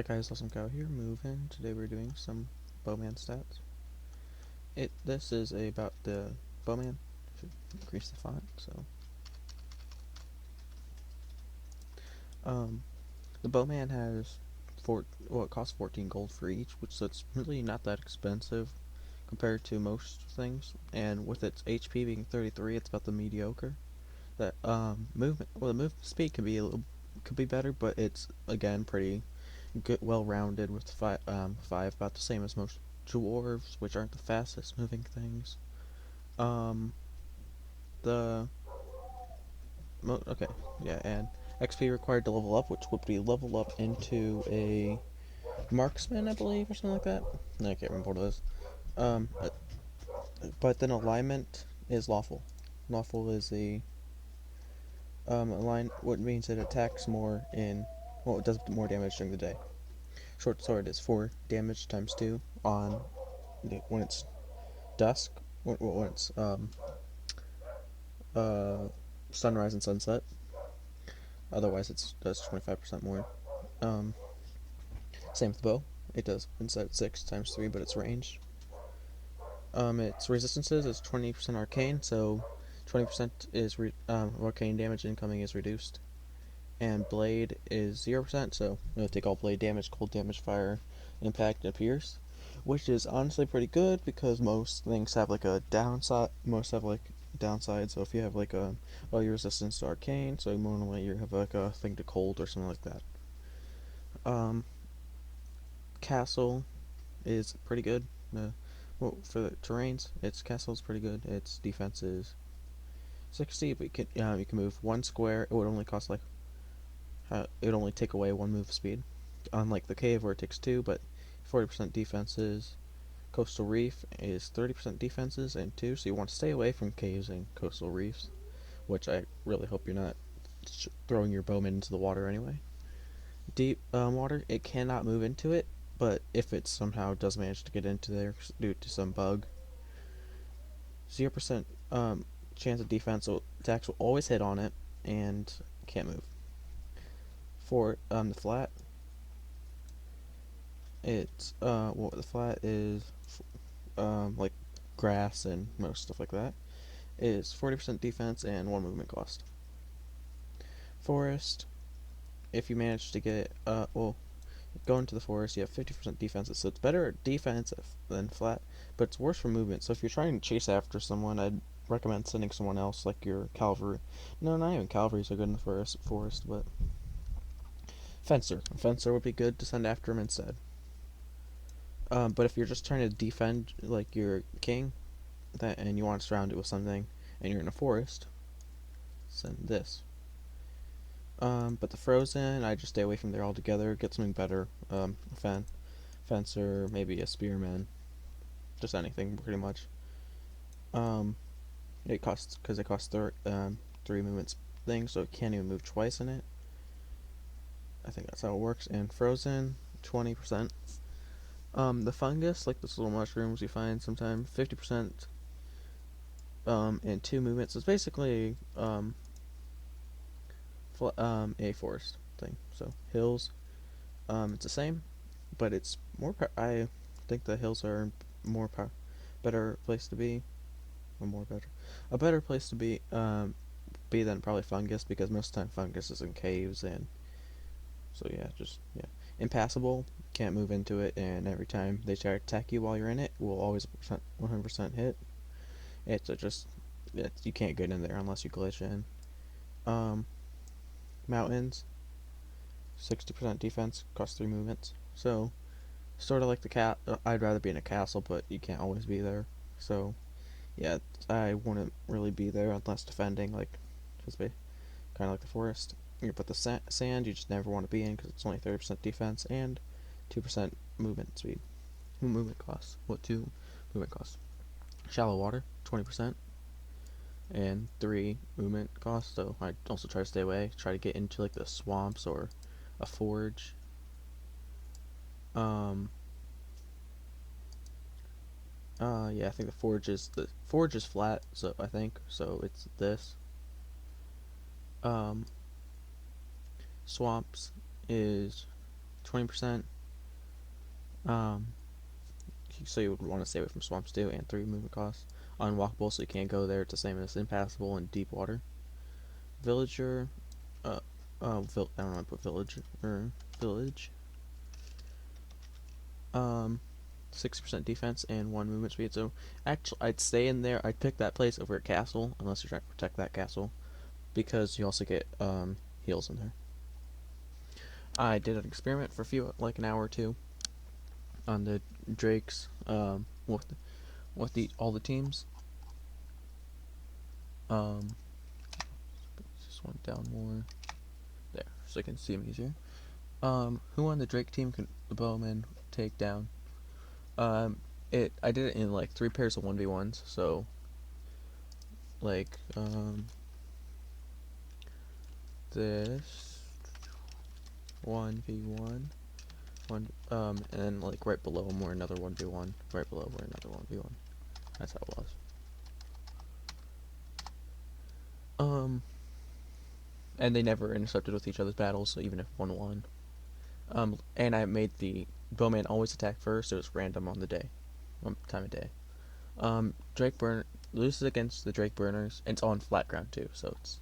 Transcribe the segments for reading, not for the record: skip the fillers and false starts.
Hi guys, Awesome Cow here, moving. Today we're doing some Bowman Stats. This is about the Bowman. Should increase the font, so. Um, the Bowman has it costs 14 gold for each, which that's really not that expensive compared to most things. And with its HP being 33, it's about the mediocre. The movement speed could be better, but it's again pretty good, well-rounded with five, about the same as most dwarves, which aren't the fastest moving things. Um, the okay, yeah, and XP required to level up, which would be level up into a marksman, I believe, or something like that. I can't remember what it is. Um, uh, but then alignment is lawful. Lawful is the what means it attacks more it does more damage during the day. Short sword is 4 damage times 2 on when it's dusk, when it's uh, sunrise and sunset. Otherwise, it does 25% more. Um, Same with the bow. It does instead 6 times 3, but it's ranged. Its resistances is 20% arcane, so 20% is arcane damage incoming is reduced. And blade is 0%, so it'll take all blade damage, cold damage, fire, impact, and pierce, which is honestly pretty good because most things have like a downside. Most have like downside. So if you have like your resistance to arcane, so normally you have like a thing to cold or something like that. Um, Castle is pretty good. For the terrains, its castle is pretty good. Its defense is 60, but you can move 1 square. It would only cost like it would only take away 1 move speed, unlike the cave where it takes 2. But 40% defenses. Coastal reef is 30% defenses and 2, so you want to stay away from caves and coastal reefs, which I really hope you're not throwing your bowman into the water anyway. Deep water, it cannot move into it, but if it somehow does manage to get into there due to some bug, 0% chance of defense, so attacks will always hit on it and can't move. For the flat, the flat is like grass and most stuff like that, is 40% defense and 1 movement cost. Forest, if you manage to get go into the forest, you have 50% defense, so it's better defense than flat, but it's worse for movement. So if you're trying to chase after someone, I'd recommend sending someone else, like your cavalry. No, not even cavalries are good in the forest, but fencer would be good to send after him instead. But if you're just trying to defend like your king, and you want to surround it with something, and you're in a forest, send this. But the frozen, I just stay away from there altogether. Get something better. Fencer, maybe a spearman, just anything pretty much. Um, it costs because it costs 3 movements thing, so it can't even move twice in it. I think that's how it works. And frozen, 20%. The fungus, like those little mushrooms you find sometimes, 50%. And 2 movements. It's basically a forest thing. So hills, it's the same, but it's more. I think the hills are more better place to be, or more better, a better place to be than probably fungus, because most of the time fungus is in caves, and so yeah, impassable. Can't move into it, and every time they try to attack you while you're in it, will always 100% hit. You can't get in there unless you glitch in. Um, Mountains, 60% defense, costs 3 movements. So, sort of like the cat. I'd rather be in a castle, but you can't always be there. So, yeah, I wouldn't really be there unless defending, like, just be kind of like the forest. But the sand, you just never want to be in because it's only 30% defense and 2% movement speed. Movement costs. What 2 movement costs? Shallow water, 20%, and 3 movement costs. So I also try to stay away. Try to get into like the swamps or a forge. Um, yeah, I think the forge is flat, so I think so. It's this. Um, Swamps is 20%. Um, so you would want to stay away from swamps too, and 3 movement costs. Unwalkable, so you can't go there. It's the same as impassable and deep water. Villager, I don't know, put village or village. 60% defense and 1 movement speed. So actually, I'd stay in there. I'd pick that place over a castle unless you're trying to protect that castle, because you also get heals in there. I did an experiment for like an hour or two, on the drakes with all the teams. Just went down more there so I can see them easier. Who on the Drake team can the Bowman take down? I did it in like 3 pairs of 1v1s, so like this 1v1 and then like right below him were another 1v1, right below were another 1v1. That's how it was. And they never intercepted with each other's battles, so even if one won. And I made the Bowman always attack first. It was random on the day, time of day. Drake Burner loses against the Drake Burners, and it's on flat ground too, so it's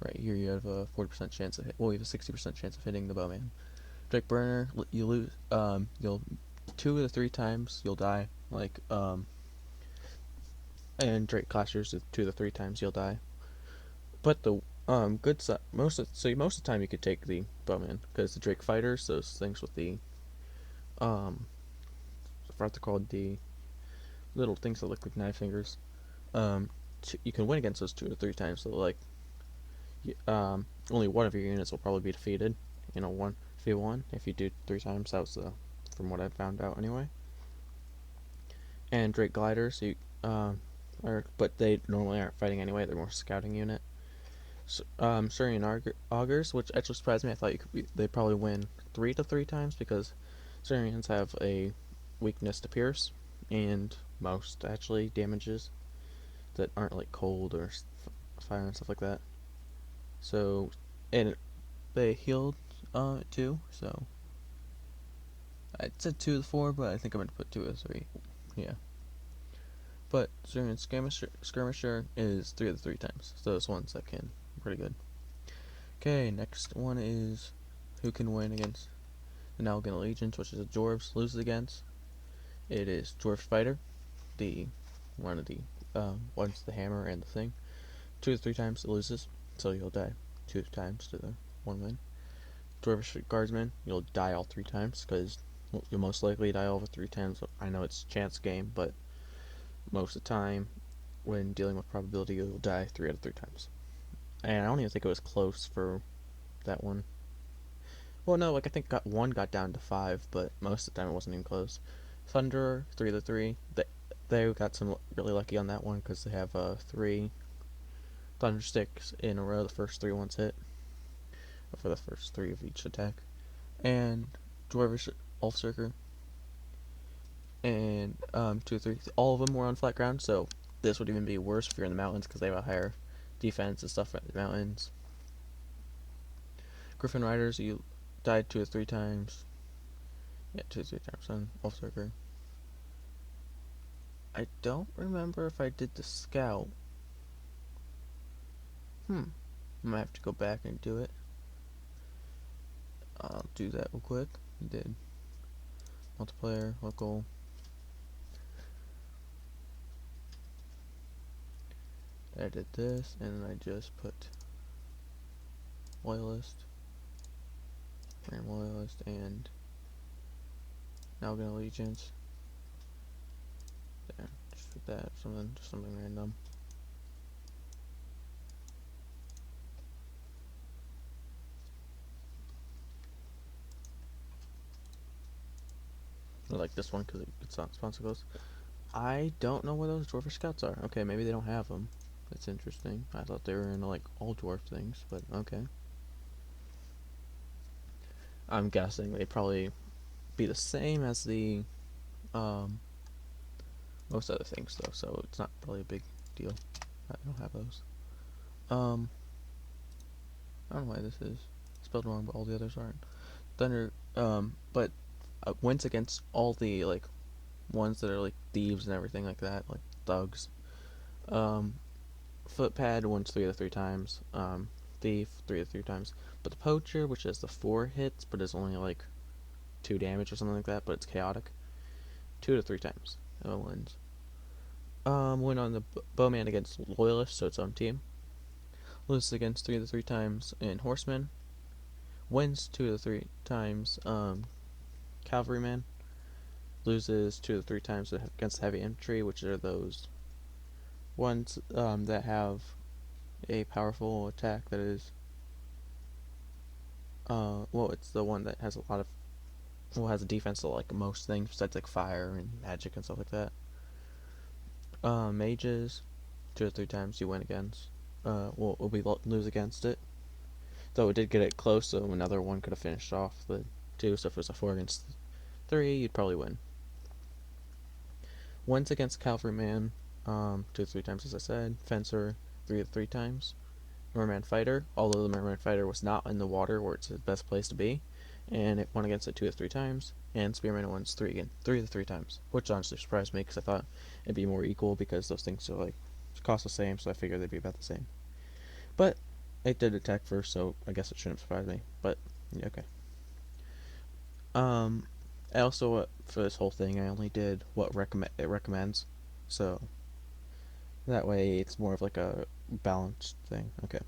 right here. You have a 40% chance of you have a 60% chance of hitting the Bowman. Drake Burner, you lose. You'll 2 of the 3 times you'll die. And Drake Clashers, 2 of the 3 times you'll die. But the good side, most of the time you could take the Bowman, because the Drake Fighters, those things with the I forgot they're called, the little things that look like knife fingers. You can win against those 2 to 3 times. So like, only one of your units will probably be defeated. 1v1. If you do 3 times, that was from what I found out anyway. And Drake Gliders, but they normally aren't fighting anyway. They're more scouting unit. Syrian Augurs, which actually surprised me. I thought they'd probably win 3 to 3 times, because Syrians have a weakness to pierce, and most actually damages that aren't like cold or fire and stuff like that. So, and they healed too. So I said 2 to 4, but I think I'm gonna put 2 to 3. Yeah. But Syrian Skirmisher is 3 to 3 times. So those ones that can pretty good. Okay, next one is who can win against the Nalgan Legions, which is the Dwarves loses against. It is Dwarf Fighter, one of the one's the hammer and the thing. 2 to 3 times it loses, so you'll die 2 times to the 1 win. Dwarvish Guardsman, you'll die all 3 times, because you'll most likely die over 3 times. I know it's a chance game, but most of the time, when dealing with probability, you'll die 3 out of 3 times. And I don't even think it was close for that one. Well, no, I think one got down to 5, but most of the time it wasn't even close. Thunderer, 3 to 3. They got some really lucky on that one, because they have 3 thunder sticks in a row. The first 3 ones hit for the first 3 of each attack. And Dwarvish Ulfsirker, and 2 to 3. All of them were on flat ground, so this would even be worse if you're in the mountains, because they have a higher defense and stuff in the mountains. Griffin Riders, you died 2 to 3 times. Yeah, 2 to 3 times on Ulfsirker. I don't remember if I did the scout. I might have to go back and do it. I'll do that real quick. I did multiplayer, local. I did this, and then I just put loyalist, random loyalist, and Nalgan Allegiance. There, just put that, just something random. I like this one because it's not sponsor goes. I don't know where those Dwarvish Scouts are. Okay, maybe they don't have them. That's interesting. I thought they were in like all dwarf things, but okay. I'm guessing they'd probably be the same as the most other things though, so it's not probably a big deal. I don't have those. I don't know why this is spelled wrong, but all the others aren't. But wins against all the like ones that are like thieves and everything like that, like thugs. Um, Footpad wins 3 of the 3 times. Thief 3 of the 3 times. But the poacher, which has the 4 hits, but is only like 2 damage or something like that, but it's chaotic. 2 to 3 times. It wins. Win on the bowman against loyalist, so its own team. Loses against 3 of the 3 times in horseman. Wins 2 of the 3 times. Cavalryman. Loses 2 of the 3 times against heavy infantry, which are those ones that have a powerful attack that is well, it's the one that has a lot of has a defense to like most things besides like fire and magic and stuff like that. Mages, 2 or 3 times you win against. We lose against it. Though it did get it close, so another one could have finished off the two. So if it was a 4 against 3, you'd probably win. Wins against cavalryman, 2 or 3 times as I said. Fencer, 3 of the 3 times. Merman Fighter, although the Merman Fighter was not in the water where it's the best place to be, and it won against it 2 of the 3 times. And Spearman wins 3 of the 3 times, which honestly surprised me because I thought it'd be more equal because those things are like cost the same, so I figured they'd be about the same. But it did attack first, so I guess it shouldn't surprise me. But yeah, okay. I also for this whole thing I only did what it recommends, so that way it's more of like a balanced thing. Okay.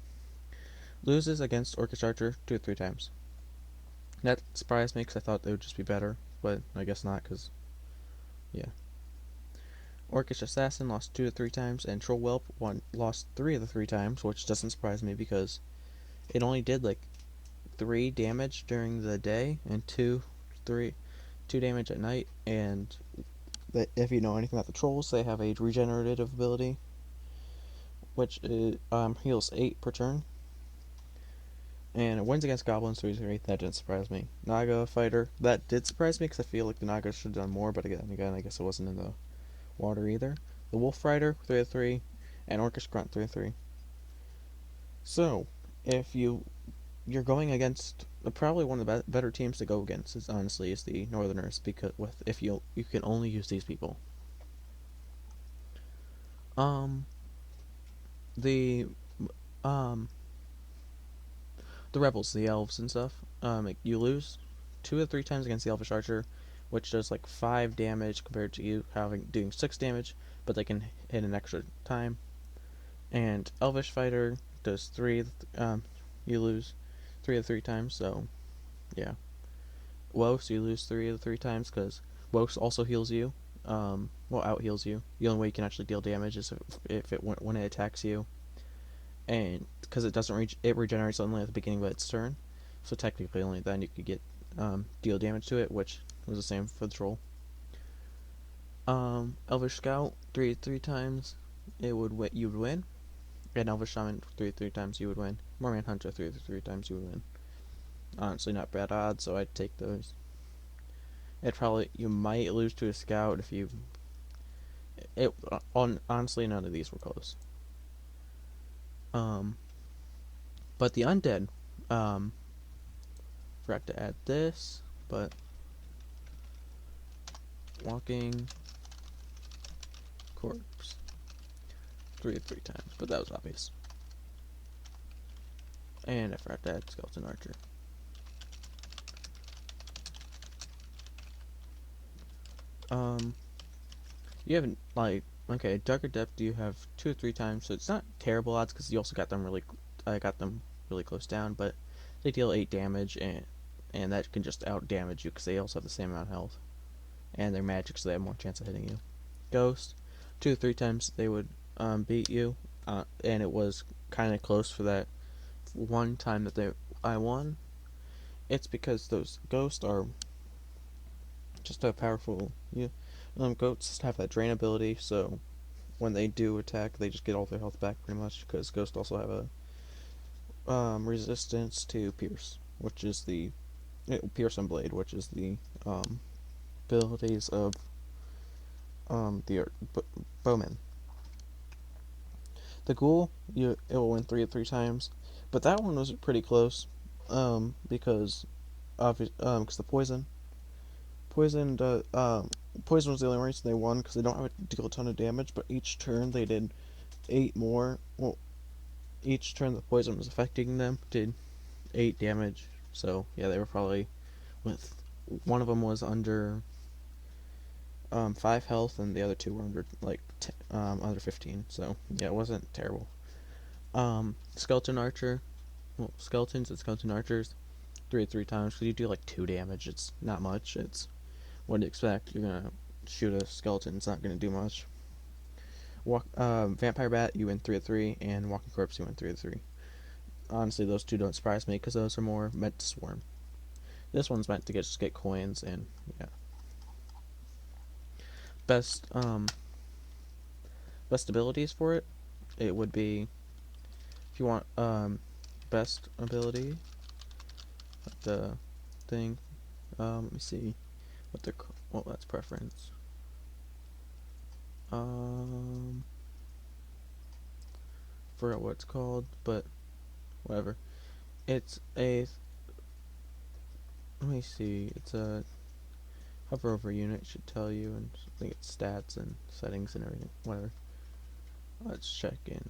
Loses against Orcish Archer 2 or 3 times. That surprised me because I thought they would just be better, but I guess not because, yeah. Orcish Assassin lost 2 of the 3 times, and Troll Whelp lost 3 of the 3 times, which doesn't surprise me because it only did like 3 damage during the day and 2 damage at night. And if you know anything about the trolls, they have a regenerative ability, which heals 8 per turn. And it wins against goblins 3-3. That didn't surprise me. Naga fighter, that did surprise me because I feel like the Naga should have done more, but again, I guess it wasn't in the water either. The wolf rider 3-3, and Orcish grunt 3-3. So if you're going against probably one of the better teams to go against is honestly the Northerners, because if you can only use these people. The um the rebels, the elves and stuff. You lose 2 of the 3 times against the elvish archer, which does like 5 damage compared to you doing 6 damage, but they can hit an extra time. And elvish fighter does 3. You lose 3 of the 3 times, so yeah. Wos, you lose 3 of the 3 times because Wos also heals you. Out heals you. The only way you can actually deal damage is when it attacks you, and because it doesn't it regenerates only at the beginning of its turn, so technically only then you could get deal damage to it, which was the same for the troll. Elvish Scout 3 of the 3 times, you would win, and Elvish Shaman 3 of the 3 times you would win. Merman Hunter 3 of the 3 times you would win. Honestly, not bad odds, so I'd take those. You might lose to a scout if you. Honestly, none of these were close. But the undead, forgot to add this, but walking corpse 3 of the 3 times, but that was obvious. And I forgot to add skeleton archer. You haven't okay, Darker Depth you have 2 or 3 times, so it's not terrible odds because you also got them really close down, but they deal 8 damage, and that can just out damage you because they also have the same amount of health, and they're magic, so they have more chance of hitting you. Ghost, 2 or 3 times they would beat you, and it was kind of close for that one time that I won. It's because those ghosts are just a powerful. Goats have that drain ability, so when they do attack, they just get all their health back pretty much. Because ghosts also have a resistance to pierce, which is the pierce and blade, which is the abilities of the bowman. The ghoul, it will win 3 of 3 times, but that one was pretty close, because because the poison, poison was the only reason they won because they don't have to deal a ton of damage. But each turn they did 8 more. Well, each turn the poison was affecting them did 8 damage. So yeah, they were probably with one of them was under 5 health, and the other two were under under 15. So yeah, it wasn't terrible. Skeleton archer, well, skeletons and skeleton archers, 3 times. So you do like 2 damage. It's not much. It's what do you expect? You're gonna shoot a skeleton. It's not gonna do much. Vampire bat, you win 3 of 3, and walking corpse, you win 3 of 3. Honestly, those two don't surprise me because those are more meant to swarm. This one's meant to just get coins, and yeah. Best best abilities for it, it would be, if you want best ability, the thing. Let me see what they're. Well, that's preference. Forgot what it's called, but whatever. It's a. Let me see. It's a hover over unit should tell you, and I think it's stats and settings and everything. Whatever. Let's check in.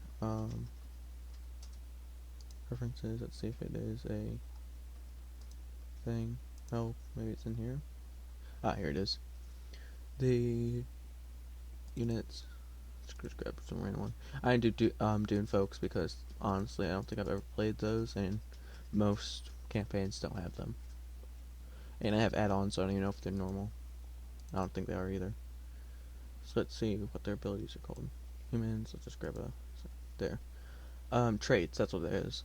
Preferences. Let's see if it is a thing. Oh, maybe it's in here. Ah, here it is. The units. Let's grab some random one. I do Dune folks because honestly, I don't think I've ever played those, and most campaigns don't have them. And I have add-ons, so I don't even know if they're normal. I don't think they are either. So let's see what their abilities are called. Humans. Let's just grab a there. Traits. That's what it is.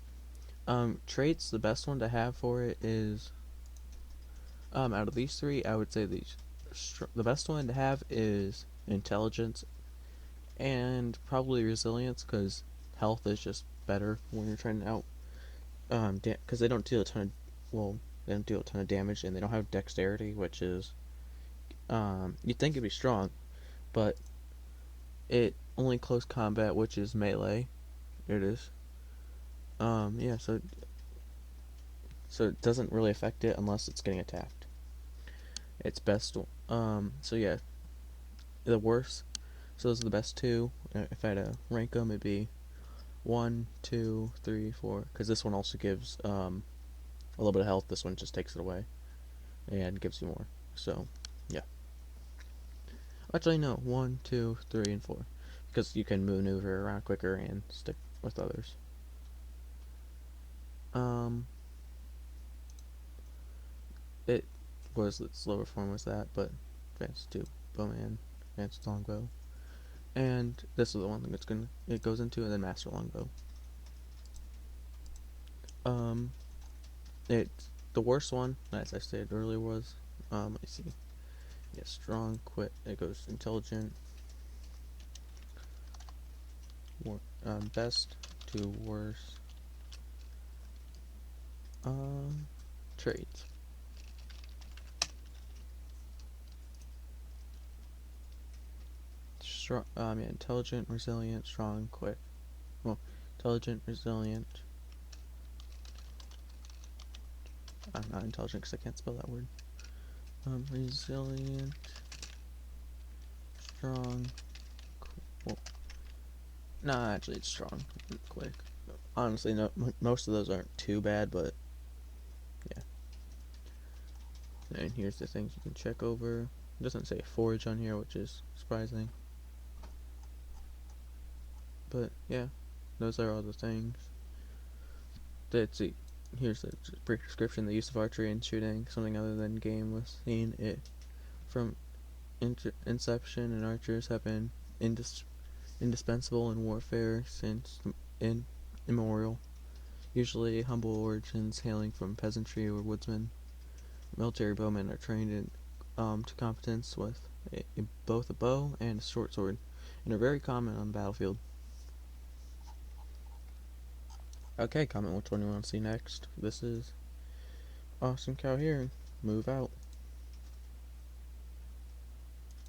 Traits. The best one to have for it is out of these three, I would say the best one to have is intelligence and probably resilience, because health is just better when you're trying to out because they don't deal a ton of they don't deal a ton of damage, and they don't have dexterity, which is you'd think it'd be strong, but it only close combat, which is melee. Here it is. Yeah, so it doesn't really affect it unless it's getting attacked. It's best. So yeah, the worst. So those are the best two. If I had to rank them, it'd be 1, 2, 3, 4. Because this one also gives a little bit of health. This one just takes it away and gives you more. So yeah. Actually, no. 1, 2, 3, and 4. Because you can maneuver around quicker and stick with others. It was its lower form was that, but advanced to bowman, advanced longbow, and this is the one that's it goes into, and then master longbow. The worst one, as I stated earlier, was let me see. Yeah, strong, quick. It goes intelligent. Best to worst. Traits. Strong. Yeah, intelligent, resilient, strong, quick. Well, intelligent, resilient. I'm not intelligent because I can't spell that word. Resilient, strong. Well, nah, actually, it's strong, quick. Honestly, no, most of those aren't too bad, but yeah. And here's the things you can check over. It doesn't say forage on here, which is surprising. But yeah, those are all the things. Let's see. Here's the brief description. The use of archery and shooting, something other than game, was seen it from inception, and archers have been indispensable in warfare since immemorial. Usually humble origins, hailing from peasantry or woodsmen. Military bowmen are trained to competence with both a bow and a short sword, and are very common on the battlefield. Okay, comment which one you want to see next. This is Awesome Cow here. Move out.